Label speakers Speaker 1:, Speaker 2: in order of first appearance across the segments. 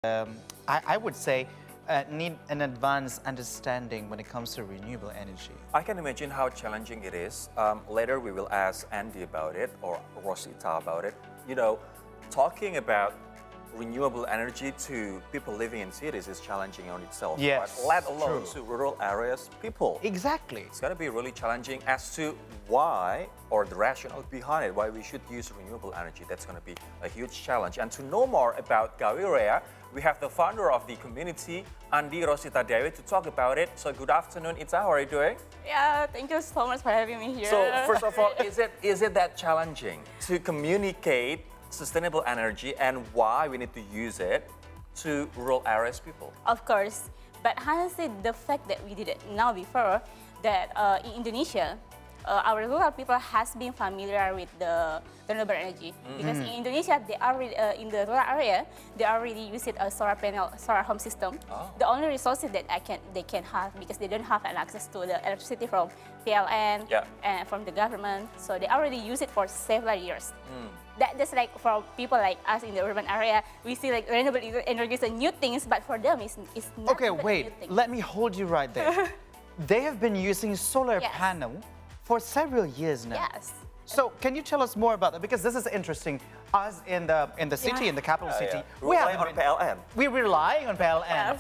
Speaker 1: I would say need an advanced understanding when it comes to renewable energy.
Speaker 2: I can imagine how challenging it is. Later we will ask Andy about it or Rosita about it. You know, talking about renewable energy to people living in cities is challenging on itself.
Speaker 1: Yes,
Speaker 2: But let alone
Speaker 1: true.
Speaker 2: to rural areas people.
Speaker 1: Exactly.
Speaker 2: It's going to be really challenging as to why or the rationale behind it, why we should use renewable energy. That's going to be a huge challenge. And to know more about Gawirea, we have the founder of the community, Andi, Rosita, Dewi, to talk about it. So good afternoon, Ita. How are you doing?
Speaker 3: Yeah, thank you so much for having me here.
Speaker 2: So first of all, is it that challenging to communicate sustainable energy and why we need to use it to rural areas people?
Speaker 3: Of course, but honestly, the fact that we did it now before, that in Indonesia, our rural people has been familiar with the renewable energy because in Indonesia, they already in the rural area, they already use it a solar panel, solar home system.
Speaker 2: Oh.
Speaker 3: The only resources that they can have because they don't have an access to the electricity from PLN and from the government, so they already use it for several years. That's like for people like us in the urban area, we see like renewable energy is a new things, but for them it's not
Speaker 1: Okay,
Speaker 3: even a
Speaker 1: wait.
Speaker 3: new thing.
Speaker 1: Let me hold you right there. They have been using solar
Speaker 3: Yes.
Speaker 1: panel for several years now.
Speaker 3: Yes.
Speaker 1: So can you tell us more about that? Because this is interesting. Us in the city, in the capital city,
Speaker 2: We rely
Speaker 1: haven't
Speaker 2: on
Speaker 1: been-
Speaker 2: PLN.
Speaker 1: We're relying on PLN
Speaker 3: Yes.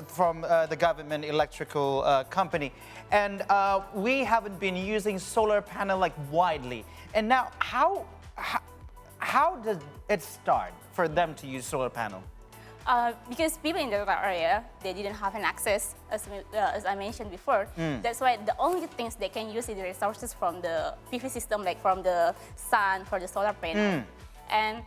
Speaker 1: from the government electrical company, and we haven't been using solar panel like widely. And now, how does it start for them to use solar panel?
Speaker 3: Because people in the rural area, they didn't have an access, as I mentioned before. That's why the only things they can use is the resources from the PV system, like from the sun, for the solar panel. And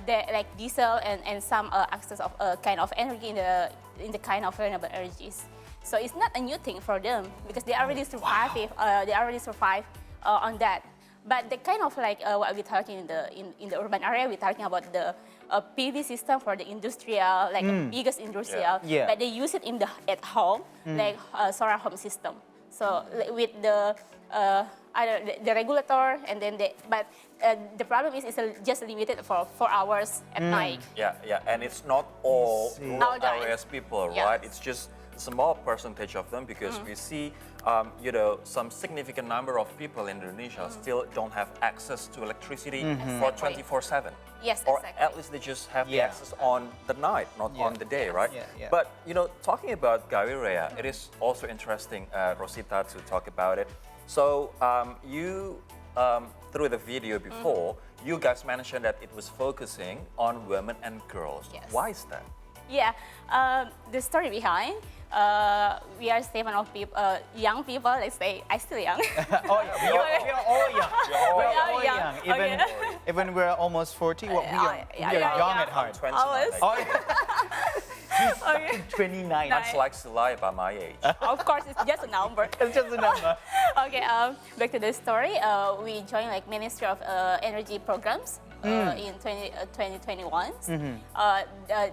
Speaker 3: they like diesel and some access of kind of energy in the kind of renewable energies. So it's not a new thing for them because they already survive. They already survive on that. But the kind of like what we're talking in the urban area, we're talking about the PV system for the industrial, like the biggest industrial.
Speaker 1: Yeah.
Speaker 3: But they use it at home, like solar home system. So with the the regulator, and then the problem is it's just limited for 4 hours at night.
Speaker 2: Yeah, and it's not all rural
Speaker 3: All the-
Speaker 2: areas people,
Speaker 3: Yes.
Speaker 2: right? It's just a small percentage of them because we see, you know, some significant number of people in Indonesia still don't have access to electricity for
Speaker 3: Exactly.
Speaker 2: 24/7.
Speaker 3: Yes,
Speaker 2: Or
Speaker 3: exactly.
Speaker 2: at least they just have the
Speaker 1: Yeah.
Speaker 2: access on the night, not on the day, right?
Speaker 1: Yeah.
Speaker 2: But, you know, talking about Gawirea, it is also interesting, Rosita, to talk about it. So you, through the video before, you guys mentioned that it was focusing on women and girls.
Speaker 3: Yes.
Speaker 2: Why is that?
Speaker 3: Yeah, the story behind, we are 7 of people, young people, let's say, I still young.
Speaker 1: Oh, yeah, we are all young.
Speaker 3: We
Speaker 1: We're
Speaker 3: are
Speaker 1: all
Speaker 3: young.
Speaker 1: young.
Speaker 3: Okay.
Speaker 1: Even we're almost 40, we are
Speaker 3: yeah,
Speaker 1: young
Speaker 3: yeah.
Speaker 1: at heart.
Speaker 2: 20
Speaker 3: Always.
Speaker 2: now,
Speaker 1: Oh, he's
Speaker 3: Okay.
Speaker 1: 29.
Speaker 2: much likes to lie about my age.
Speaker 3: Of course, it's just a number.
Speaker 1: It's just a number.
Speaker 3: Okay, back to the story. We joined like Ministry of Energy programs in 2021.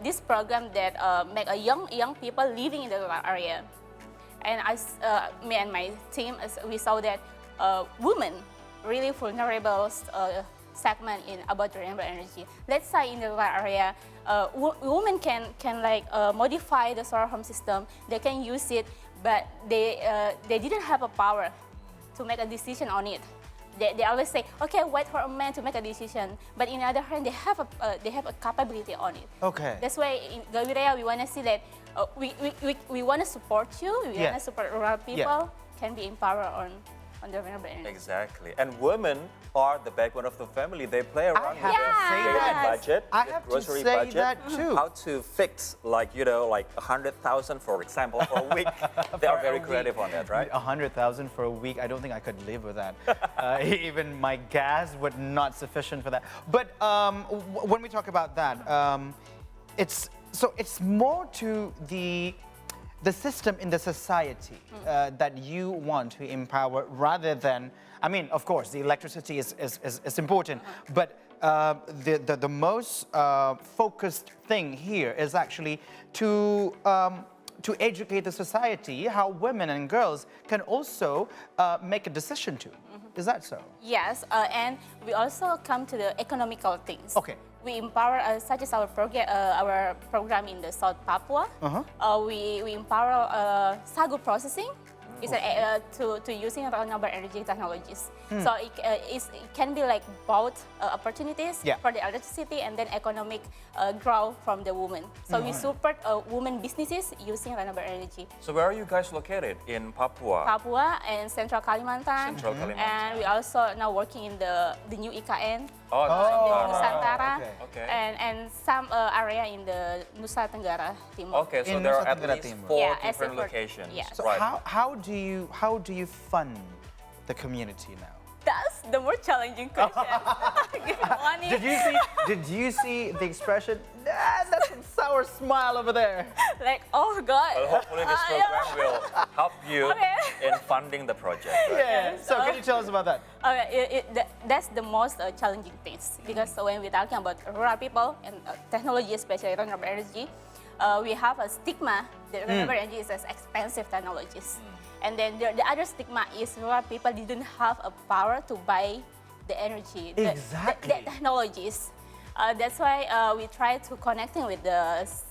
Speaker 3: This program that make a young people living in the rural area. And me and my team, we saw that women really vulnerable segment about renewable energy. Let's say in the rural area, women can like modify the solar home system. They can use it, but they didn't have a power to make a decision on it. They always say, okay, wait for a man to make a decision. But in the other hand, they have a capability on it.
Speaker 1: Okay.
Speaker 3: That's why in Gawirea, we want to see that we want to support you. We want to support rural people can be empowered on the renewable energy.
Speaker 2: Exactly. And women are the backbone of the family. They play around
Speaker 1: have
Speaker 2: with
Speaker 1: to
Speaker 2: the
Speaker 1: say
Speaker 2: daily
Speaker 3: that.
Speaker 2: budget,
Speaker 1: I
Speaker 2: the
Speaker 1: have to
Speaker 2: grocery
Speaker 1: say
Speaker 2: budget,
Speaker 1: that too.
Speaker 2: how to fix, like, you know, like 100,000, for example, for a week. They are very creative on that, right?
Speaker 1: 100,000 for a week, I don't think I could live with that. Even my gas would not sufficient for that. But when we talk about that, it's more to the system in the society that you want to empower rather than, I mean, of course, the electricity is important, but the most focused thing here is actually to educate the society how women and girls can also make a decision to. Is that so?
Speaker 3: Yes, and we also come to the economical things.
Speaker 1: Okay.
Speaker 3: we empower, such as our program in the South Papua. We empower sagu processing. Is to using renewable energy technologies. So it can be like both opportunities for the electricity and then economic growth from the women. So we support women businesses using renewable energy.
Speaker 2: So where are you guys located? In Papua?
Speaker 3: Papua and Central Kalimantan.
Speaker 2: Central Kalimantan.
Speaker 3: And we also now working in the new IKN.
Speaker 2: Oh,
Speaker 3: The Nusantara.
Speaker 2: Okay.
Speaker 3: And some area in the Nusa Tenggara Timur.
Speaker 2: Okay, so
Speaker 1: In
Speaker 2: there are
Speaker 1: Nusa
Speaker 2: at
Speaker 1: Tenggara
Speaker 2: least
Speaker 1: Timur.
Speaker 2: 4
Speaker 3: Yeah,
Speaker 2: different
Speaker 3: except for-
Speaker 2: locations.
Speaker 3: yeah.
Speaker 1: So
Speaker 2: Right.
Speaker 1: how do you fund the community now?
Speaker 3: That's the more challenging question. Give money.
Speaker 1: Did you see the expression? "Ah, that's a sour smile over there."
Speaker 3: Like, oh God.
Speaker 2: Well, hopefully this program will help you
Speaker 3: Okay.
Speaker 2: in funding the project. Right?
Speaker 1: Yeah. So can you tell us about that?
Speaker 3: Okay, that's the most challenging things because when we're talking about rural people and technology, especially renewable energy, we have a stigma that renewable energy is as expensive technologies. And then the other stigma is rural people didn't have a power to buy the energy, the technologies. That's why we try to connecting with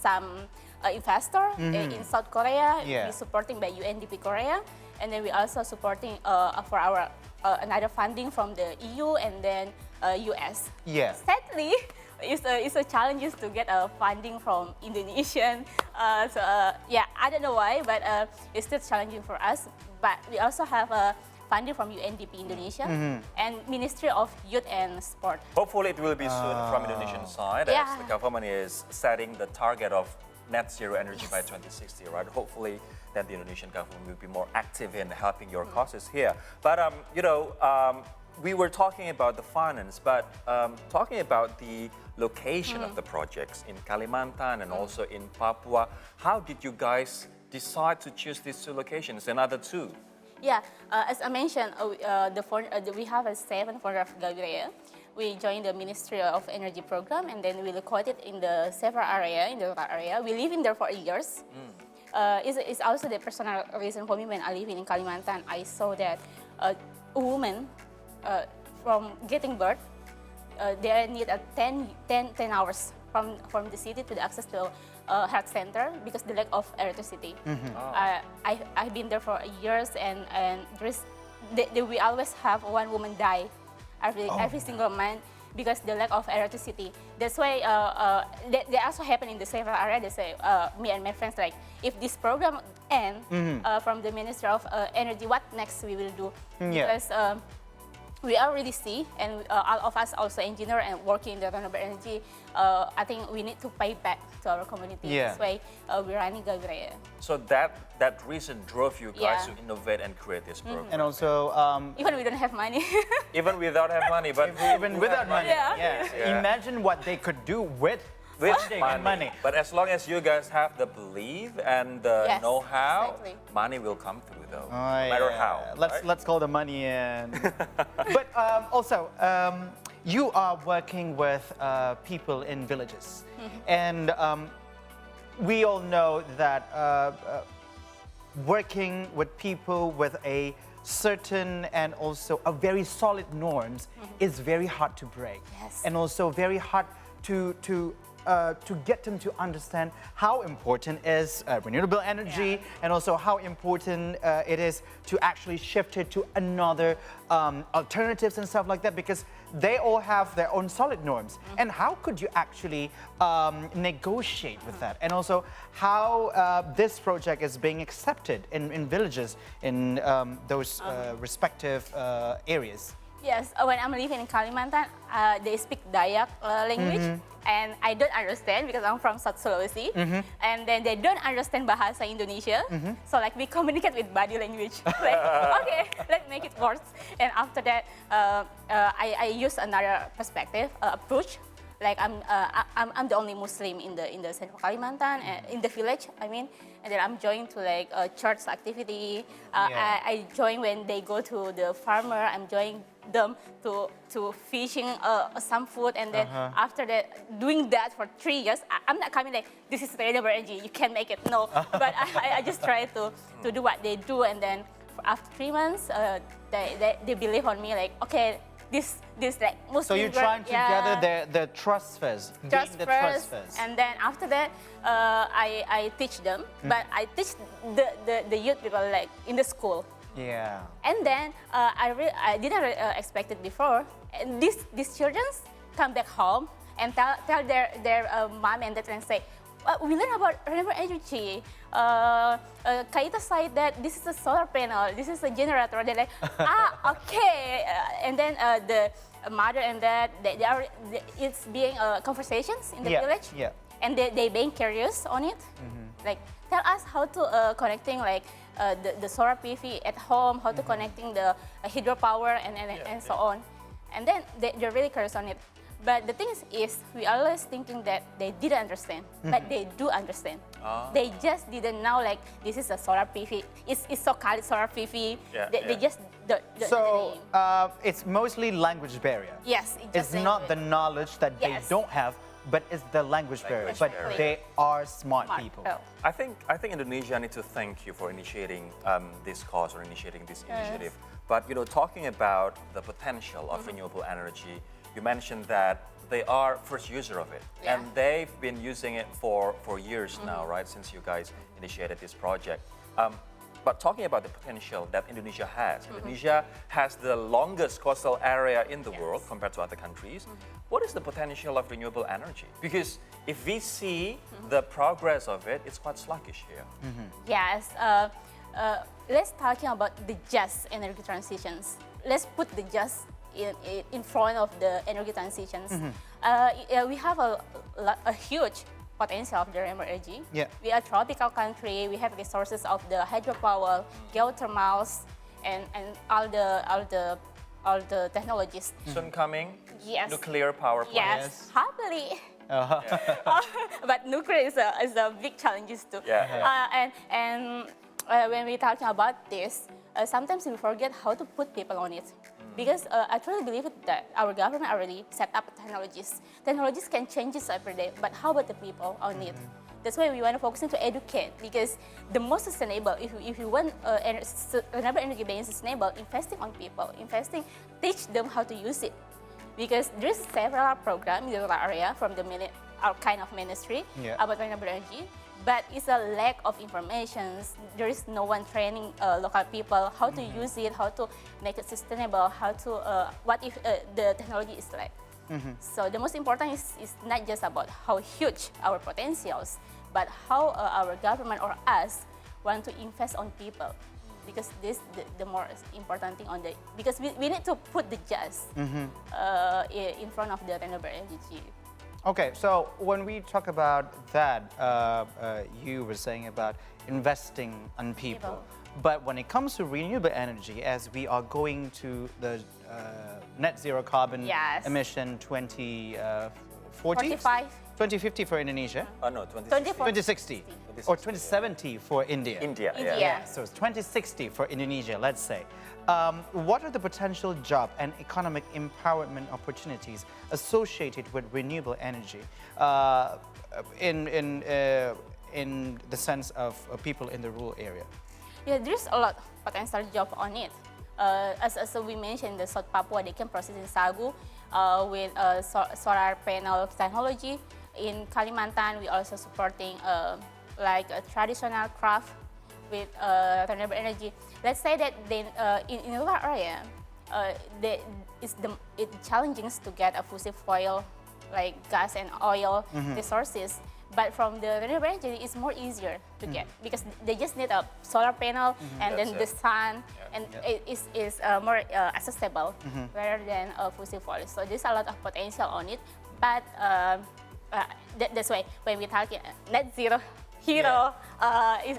Speaker 3: some investor in South Korea.
Speaker 1: Yeah.
Speaker 3: We're supporting by UNDP Korea, and then we also supporting for our another funding from the EU and then US.
Speaker 1: Yeah.
Speaker 3: Sadly, it's a challenge to get funding from Indonesian. Yeah, I don't know why, but it's still challenging for us. But we also have funding from UNDP Indonesia and Ministry of Youth and Sport.
Speaker 2: Hopefully it will be soon from Indonesian side as
Speaker 3: Yeah.
Speaker 2: the government is setting the target of net zero energy by 2060, right? Hopefully then the Indonesian government will be more active in helping your causes here. But we were talking about the finance, but talking about the location of the projects in Kalimantan and also in Papua, how did you guys decide to choose these 2 locations and other 2?
Speaker 3: Yeah, as I mentioned, we have a 7 founder of Gavirea. We joined the Ministry of Energy program, and then we located in the several area, in the rural area. We live in there for years. It's also the personal reason for me when I live in Kalimantan. I saw that a woman from getting birth, they need 10 hours from the city to the access to health center because the lack of electricity. I've been there for years, and we always have one woman die every single month because the lack of electricity. That's why they also happen in the several area. They say me and my friends like, if this program end from the Ministry of Energy, what next we will do? Because we already see, and all of us also engineer and working in the renewable energy, I think we need to pay back to our community.
Speaker 1: Yeah.
Speaker 3: That's why we're running Gavirea.
Speaker 2: So that reason drove you guys
Speaker 3: Yeah.
Speaker 2: to innovate and create this program.
Speaker 1: And also,
Speaker 3: Even we don't have money.
Speaker 2: Even without have money, but
Speaker 1: even without money,
Speaker 3: Yeah.
Speaker 1: imagine what they could do with funding and money.
Speaker 2: But as long as you guys have the belief and the
Speaker 3: Yes,
Speaker 2: know-how,
Speaker 3: exactly.
Speaker 2: money will come through though,
Speaker 1: Oh,
Speaker 2: no matter
Speaker 1: yeah.
Speaker 2: how. right?
Speaker 1: Let's call the money in. But also, you are working with people in villages, and we all know that working with people with a certain and also a very solid norms is very hard to break,
Speaker 3: Yes.
Speaker 1: and also very hard to get them to understand how important is renewable energy, and also how important it is to actually shift it to another alternatives and stuff like that, because they all have their own solid norms. And how could you actually negotiate with that? And also how this project is being accepted in villages in those respective areas.
Speaker 3: Yes, when I'm living in Kalimantan, they speak Dayak language, and I don't understand because I'm from South Sulawesi, and then they don't understand Bahasa Indonesia. So like we communicate with body language. Like, okay, let's make it work. And after that, I use another perspective approach. Like I'm the only Muslim in the Central Kalimantan, in the village. I mean, and then I'm joining to like a church activity. I join when they go to the farmer. I'm joining them to fishing some food, and then after that, doing that for 3 years. I'm not coming like this is renewable energy. You can make it. No, but I just try to do what they do, and then after 3 months, they believe on me like, okay, this like Muslim.
Speaker 1: So you're
Speaker 3: girl-
Speaker 1: trying to gather the trust first, gain
Speaker 3: Trust
Speaker 1: the trust
Speaker 3: first,
Speaker 1: first.
Speaker 3: and then after that, I teach them. But I teach the youth people like in the school.
Speaker 1: Yeah.
Speaker 3: And then I didn't expect it before. And these children come back home and tell their mom and dad and say, we learned about renewable energy. Kaita said that this is a solar panel, this is a generator. They're like, okay. And then the mother and dad, it's being conversations in the village.
Speaker 1: Yeah.
Speaker 3: And they being curious on it. Like, tell us how to connecting like the solar PV at home, how to connecting the hydropower and so on. And then they're really curious on it. But the thing is we always thinking that they didn't understand, but they do understand. They just didn't know like this is a solar PV. It's so called solar PV. They just
Speaker 1: So
Speaker 3: the name.
Speaker 1: it's mostly language barrier.
Speaker 3: Yes,
Speaker 1: It's not the knowledge that they
Speaker 3: Yes.
Speaker 1: don't have, but it's the language barrier.
Speaker 2: Language
Speaker 1: But
Speaker 2: barrier.
Speaker 1: they are smart
Speaker 3: Smart.
Speaker 1: people.
Speaker 3: Oh.
Speaker 2: I think Indonesia need to thank you for initiating this cause or initiating this initiative. But talking about the potential of renewable energy, you mentioned that they are first user of it,
Speaker 3: Yeah.
Speaker 2: and they've been using it for years now, right? Since you guys initiated this project. But talking about the potential that Indonesia has, Indonesia has the longest coastal area in the world compared to other countries. What is the potential of renewable energy? Because if we see the progress of it, it's quite sluggish here.
Speaker 3: Yes. Let's talking about the just energy transitions. Let's put the just in front of the energy transitions. We have a huge potential of the renewable energy.
Speaker 1: Yeah.
Speaker 3: We are a tropical country. We have resources of the hydropower, geothermals, and all the technologies.
Speaker 2: Soon coming,
Speaker 3: Yes.
Speaker 2: nuclear power plants.
Speaker 3: Yes, happily. But nuclear is a big challenge too. And when we're talking about this, sometimes we forget how to put people on it. Because I truly believe that our government already set up technologies. Technologies can change this every day, but how about the people on it? That's why we want to focus to educate, because the most sustainable, if you want renewable energy being sustainable, investing on people, teach them how to use it. Because there's several programs in the area from our kind of ministry about renewable energy, but it's a lack of information. There is no one training local people how to use it, how to make it sustainable, how to what if the technology is like. So the most important is not just about how huge our potentials, but how our government or us want to invest on people. Because this the more important thing on because we need to put the just in front of the renewable energy.
Speaker 1: Okay, so when we talk about that, you were saying about investing on people. But when it comes to renewable energy, as we are going to the net zero carbon emission 2050 for Indonesia?
Speaker 2: No, 2060.
Speaker 1: 2060 or 2070 for India.
Speaker 2: India.
Speaker 1: So it's 2060 for Indonesia, let's say. What are the potential job and economic empowerment opportunities associated with renewable energy in the sense of people in the rural area?
Speaker 3: Yeah, there's a lot of potential job on it. As we mentioned, the South Papua, they can process in sagu with solar panel technology. In Kalimantan, we also supporting like a traditional craft with renewable energy. Let's say that in rural area, it's challenging to get a fossil fuel like gas and oil resources. But from the renewable energy, it's more easier to get because they just need a solar panel and then the sun, and it is more accessible rather than fossil fuel. So there's a lot of potential on it. But that's why when we talk net zero hero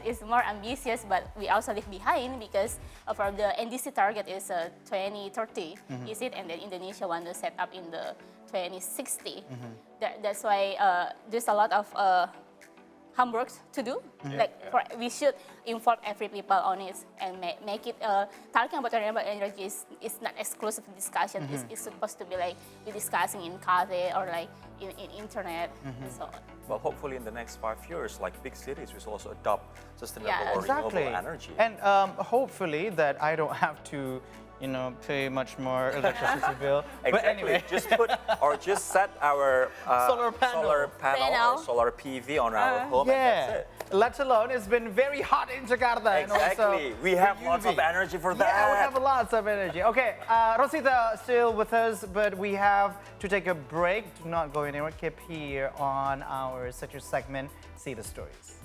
Speaker 3: is more ambitious, but we also leave behind because for the NDC target is 2030, is it? And then Indonesia want to set up in the 2060. That's why there's a lot of homework to do. We should involve every people on it and make it. Talking about renewable energy is not exclusive discussion. It's supposed to be like we discussing in cafe or like in internet and so on.
Speaker 2: Well, hopefully in the next 5 years, like big cities, will also adopt sustainable or
Speaker 1: Exactly.
Speaker 2: renewable energy.
Speaker 1: And hopefully that I don't have to, you know, pay much more electricity bill. But
Speaker 2: Exactly.
Speaker 1: anyway,
Speaker 2: Just put or just set our
Speaker 1: Solar panel.
Speaker 3: Panel.
Speaker 2: or solar PV on our home, and
Speaker 1: yeah.
Speaker 2: that's it.
Speaker 1: Let alone, it's been very hot in Jakarta. And also
Speaker 2: Exactly. We have
Speaker 1: the
Speaker 2: lots of
Speaker 1: UV.
Speaker 2: energy for that.
Speaker 1: Yeah, we have lots of energy. Okay, Rosita still with us, but we have to take a break. Do not go anywhere. Keep here on our Set Your segment. See the stories.